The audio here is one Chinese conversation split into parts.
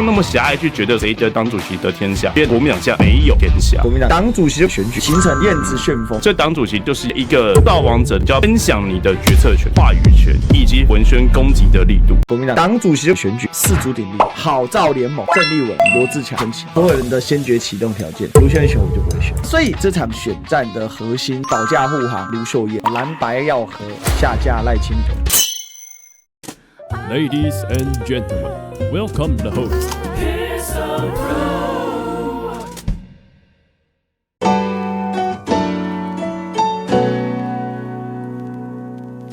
用那么狭隘去觉得谁的党主席得天下，因为国民党现在没有天下。国民党党主席的选举形成燕子旋风，这党主席就是一个造王者，就要分享你的决策权、话语权以及文宣攻击的力度。国民党党主席的选举四足鼎立，好造联盟，郑丽文、罗智强、陈其，所有人的先决启动条件，卢秀燕选我就不会选。所以这场选战的核心保驾护航卢秀燕，蓝白要合，下架赖清德。Ladies and gentlemen, welcome the host.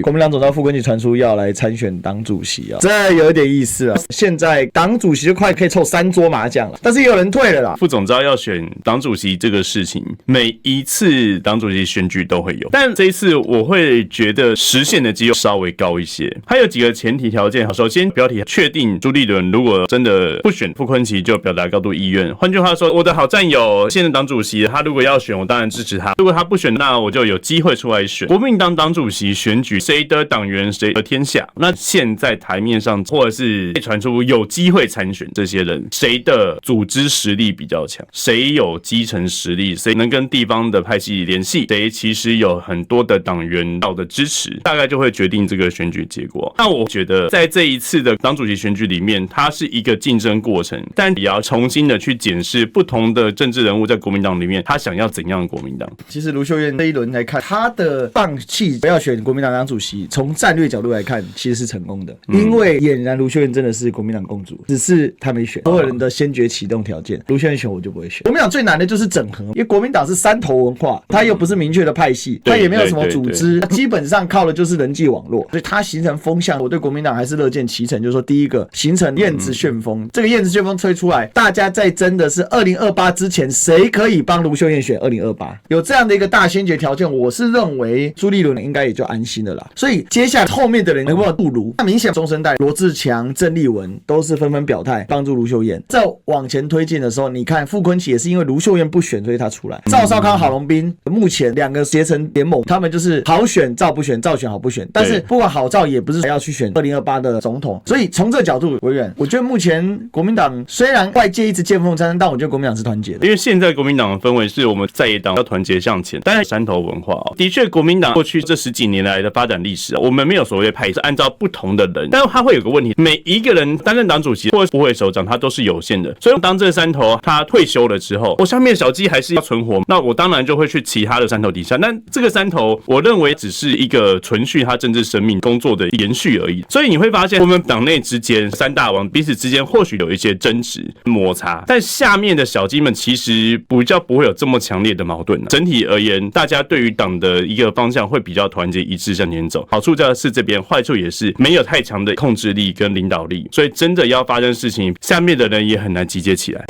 国民党总召傅昆萁传出要来参选党主席啊，这有点意思啊。现在党主席就快可以凑3桌麻将了，但是也有人退了啦。副总召要选党主席这个事情，每一次党主席选举都会有，但这一次我会觉得实现的几率稍微高一些。还有几个前提条件，首先标题确定朱立伦如果真的不选傅昆萁，就表达高度意愿。换句话说，我的好战友现任党主席，他如果要选，我当然支持他；如果他不选，那我就有机会出来选。国民党党主席选举，谁的党员谁得天下。那现在台面上或者是被传出有机会参选这些人，谁的组织实力比较强，谁有基层实力，谁能跟地方的派系联系，谁其实有很多的党员的支持，大概就会决定这个选举结果。那我觉得在这一次的党主席选举里面，它是一个竞争过程，但也要重新的去检视不同的政治人物在国民党里面他想要怎样的国民党。其实卢秀燕这一轮来看，她的放弃不要选国民党党主席，从战略角度来看其实是成功的，因为俨然卢秀燕真的是国民党公主，只是她没选。所有人的先决启动条件，卢秀燕选我就不会选。国民党最难的就是整合，因为国民党是山头文化，它又不是明确的派系，它也没有什么组织，基本上靠的就是人际网络，所以它形成风向。我对国民党还是乐见其成，就是说第一个形成燕子旋风，这个燕子旋风吹出来，大家在争的是2028之前谁可以帮卢秀燕选2028，有这样的一个大先决条件，我是认为朱立伦应该也就安心了啦。所以接下来后面的人能不能杜卢，那明显中生代罗智强、郑丽文都是纷纷表态帮助卢秀燕。在往前推进的时候，你看傅昆萁也是因为卢秀燕不选，所以他出来。赵少康、郝龙斌目前2个结成联盟，他们就是好选赵不选，赵选好不选。但是不管好赵也不是要去选2028的总统，所以从这个角度，委员，我觉得目前国民党虽然外界一直见缝插针，但我觉得国民党是团结的。因为现在国民党的氛围是我们在野党要团结向前，但是山头文化的确，国民党过去这10几年来的发展历史，我们没有所谓派，是按照不同的人，但是他会有个问题，每一个人担任党主席或部会首长，他都是有限的，所以当这个山头他退休了之后，我下面的小鸡还是要存活，那我当然就会去其他的山头底下，但这个山头我认为只是一个存续他政治生命工作的延续而已，所以你会发现我们党内之间3大王彼此之间或许有一些争执摩擦，但下面的小鸡们其实比较不会有这么强烈的矛盾，整体而言大家对于党的一个方向会比较团结一致向前走，好处就是这边，坏处也是没有太强的控制力跟领导力，所以真的要发生事情，下面的人也很难集结起来。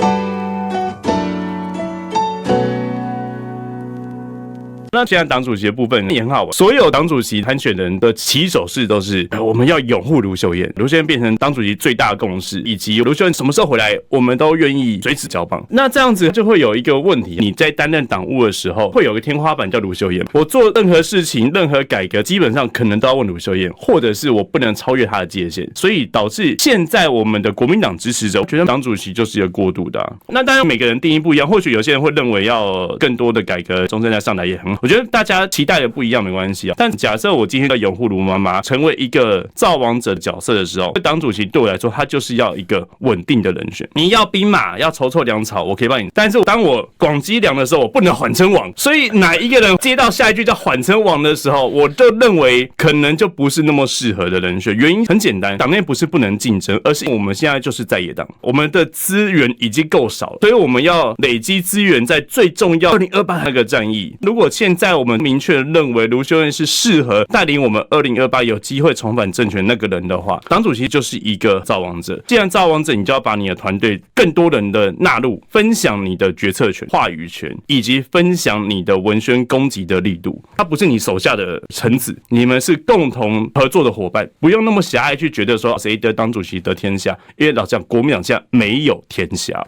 那现在党主席的部分也很好玩，所有党主席参选人的起手式都是我们要拥护卢秀燕，卢秀燕变成党主席最大的共识，以及卢秀燕什么时候回来，我们都愿意随时交棒。那这样子就会有一个问题，你在担任党务的时候，会有个天花板叫卢秀燕，我做任何事情、任何改革，基本上可能都要问卢秀燕，或者是我不能超越她的界限，所以导致现在我们的国民党支持者觉得党主席就是一个过渡的那当然每个人定义不一样，或许有些人会认为要更多的改革，中正再上来也很好。我觉得大家期待的不一样没关系但假设我今天要拥护卢妈妈成为一个造王者的角色的时候，党主席对我来说他就是要一个稳定的人选。你要兵马要筹措粮草，我可以帮你，但是当我广积粮的时候，我不能缓称王。所以哪一个人接到下一句叫缓称王的时候，我就认为可能就不是那么适合的人选。原因很简单，党内不是不能竞争，而是我们现在就是在野党，我们的资源已经够少了，所以我们要累积资源在最重要2028那个战役。如果现在我们明确的认为卢秀燕是适合带领我们2028有机会重返政权那个人的话，党主席就是一个造王者。既然造王者，你就要把你的团队更多人的纳入，分享你的决策权、话语权，以及分享你的文宣攻击的力度。他不是你手下的臣子，你们是共同合作的伙伴，不用那么狭隘去觉得说谁的党主席得天下，因为老实讲，国民党现在没有天下。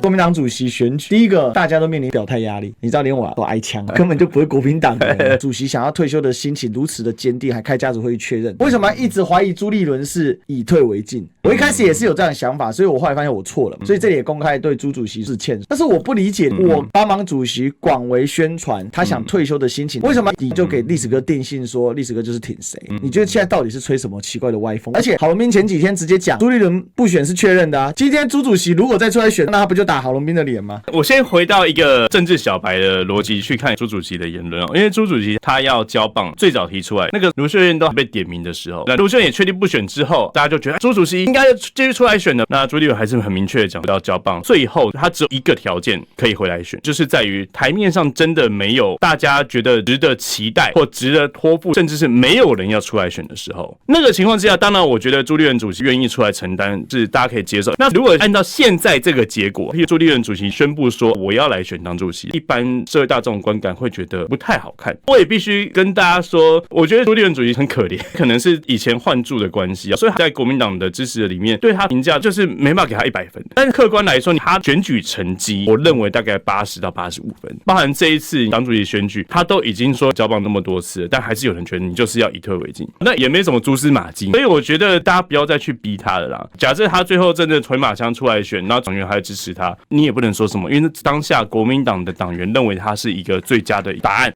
国民党主席选举，第一个大家都面临表态压力，你知道连我都挨枪，根本就不会国民党的主席想要退休的心情如此的坚定，还开家族会议确认。为什么一直怀疑朱立伦是以退为进？我一开始也是有这样的想法，所以我后来发现我错了，所以这里也公开对朱主席致歉。但是我不理解，我帮忙主席广为宣传他想退休的心情，为什么你就给历史哥定性说历史哥就是挺谁？你觉得现在到底是吹什么奇怪的歪风？而且郝龙斌前几天直接讲朱立伦不选是确认的啊，今天朱主席如果再出来选，那他不就打郝龙斌的脸吗？我先回到一个政治小白的逻辑去看朱主席的言论因为朱主席他要交棒，最早提出来那个卢秀燕都被点名的时候，那卢秀燕也确定不选之后，大家就觉得朱主席应该继续出来选的。那朱立伦还是很明确的讲要交棒，最后他只有一个条件可以回来选，就是在于台面上真的没有大家觉得值得期待或值得托付，甚至是没有人要出来选的时候，那个情况之下，当然我觉得朱立伦主席愿意出来承担是大家可以接受。那如果按照现在这个结果，譬如朱立伦主席宣布说我要来选当主席，一般社会大众观感会觉得不太好看。我也必须跟大家说，我觉得朱立伦主席很可怜，可能是以前换柱的关系所以在国民党的支持者里面对他评价就是没办法给他100分，但是客观来说，他选举成绩我认为大概80到85分，包含这一次党主席选举，他都已经说交棒那么多次了，但还是有人觉得你就是要以退为进，那也没什么蛛丝马迹，所以我觉得大家不要再去逼他了啦。假设他最后真的回马枪出来选，然后党员还支持他，你也不能说什么，因为当下国民党的党员认为他是一个最佳的答案。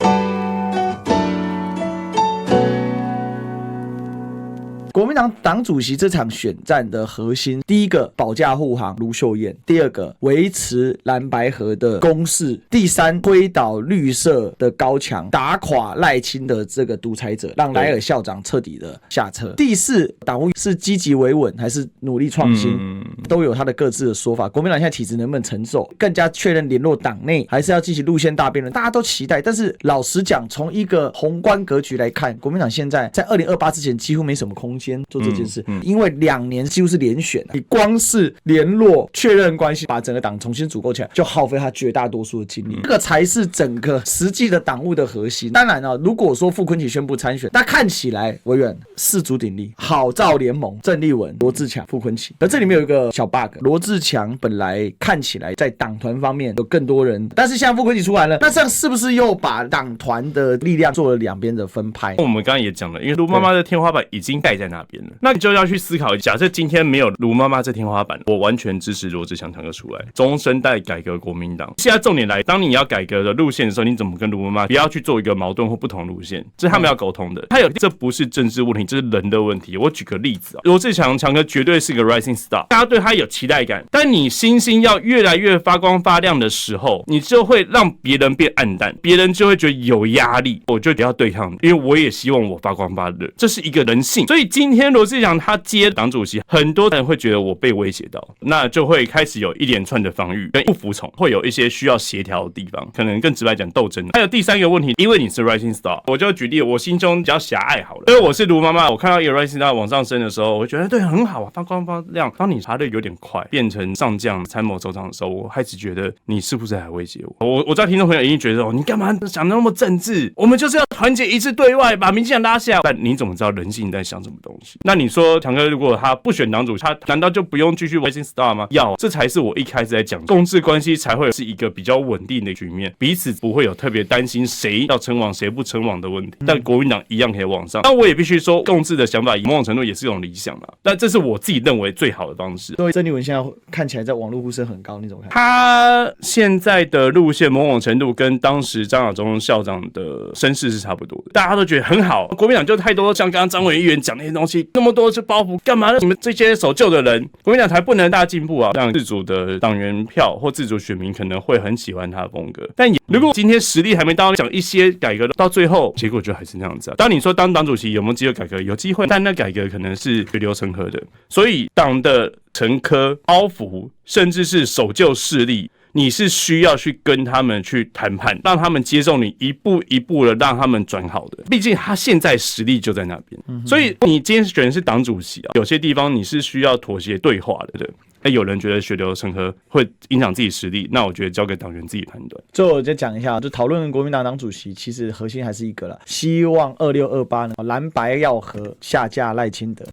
国民党党主席这场选战的核心，第一个保驾护航卢秀燕，第二个维持蓝白合的攻势，第三推倒绿色的高墙，打垮赖清的这个独裁者，让莱尔校长彻底的下车。第四，党务是积极维稳还是努力创新，都有他的各自的说法。国民党现在体制能不能承受，更加确认联络党内，还是要进行路线大辩论，大家都期待。但是老实讲，从一个宏观格局来看，国民党现在在2028之前几乎没什么空间做这件事，因为2年几乎是连选，你光是联络确认关系，把整个党重新组构起来，就耗费他绝大多数的精力，这个才是整个实际的党务的核心。当然如果说傅崐萁宣布参选，那看起来委员四足鼎立，好造联盟，郑丽文、罗智强、傅崐萁。而这里面有一个小 bug， 罗智强本来看起来在党团方面有更多人，但是现在傅崐萁出来了，那这样是不是又把党团的力量做了两边的分派？我们刚刚也讲了，因为卢妈妈的天花板已经盖在那边了，那你就要去思考，假设今天没有卢妈妈这天花板，我完全支持罗智强堂哥出来，中生代改革国民党。现在重点来，当你要改革的路线的时候，你怎么跟卢妈妈不要去做一个矛盾或不同路线，这是他们要沟通的。这不是政治问题，这是人的问题。我举个例子罗智强哥绝对是个 rising star， 大家对他有期待感，但你星星要越来越发光发亮的时候，你就会让别人变暗淡，别人就会觉得有压力，我就得要对抗，因为我也希望我发光发热，这是一个人性。所以今天罗智强他接党主席，很多人会觉得我被威胁到，那就会开始有一连串的防御跟不服从，会有一些需要协调的地方，可能更直白讲斗争。还有第三个问题，因为你是 rising star， 我就举例，我心中比较狭隘好了，因为我是卢妈妈，我看到一个 rising star 往上升的时候，我会觉得对很好啊，发光发亮。当你爬得有点快，变成上将参谋首长的时候，我开始觉得你是不是还威胁我？我知道听众朋友一定觉得你干嘛想那么政治？我们就是要团结一致对外，把民进党拉下。但你怎么知道人性在想什么东西？那你说强哥如果他不选党主席，他难道就不用继续 rising star 吗？要，这才是我一开始在讲，共治关系才会是一个比较稳定的局面，彼此不会有特别担心谁要称王谁不称王的问题。但国民党一样可以往上。但我也必须说，共治的想法以某种程度也是一种理想啦，但这是我自己认为最好的方式。所以郑丽文现在看起来在网络呼声很高，你怎么看？他现在的路线某种程度跟当时张亚中校长的身世是差不多的，大家都觉得很好。国民党就太多像刚刚张委员讲那些东西，那么多是包袱，干嘛呢？你们这些守旧的人，国民党才不能大进步啊！让自主的党员票或自主选民可能会很喜欢他的风格，但如果今天实力还没到，讲一些改革，到最后结果就还是那样子啊。当你说当党主席有没有机会改革？有机会，但那改革可能是血流成河的。所以党的陈科、包袱，甚至是守旧势力，你是需要去跟他们去谈判，让他们接受你，一步一步的让他们转好的。毕竟他现在实力就在那边，所以你今天选的是党主席有些地方你是需要妥协对话的。有人觉得血流成河会影响自己实力，那我觉得交给党员自己判断。最后我再讲一下，就讨论国民党党主席，其实核心还是一个啦，希望2628呢蓝白要合，下架赖清德。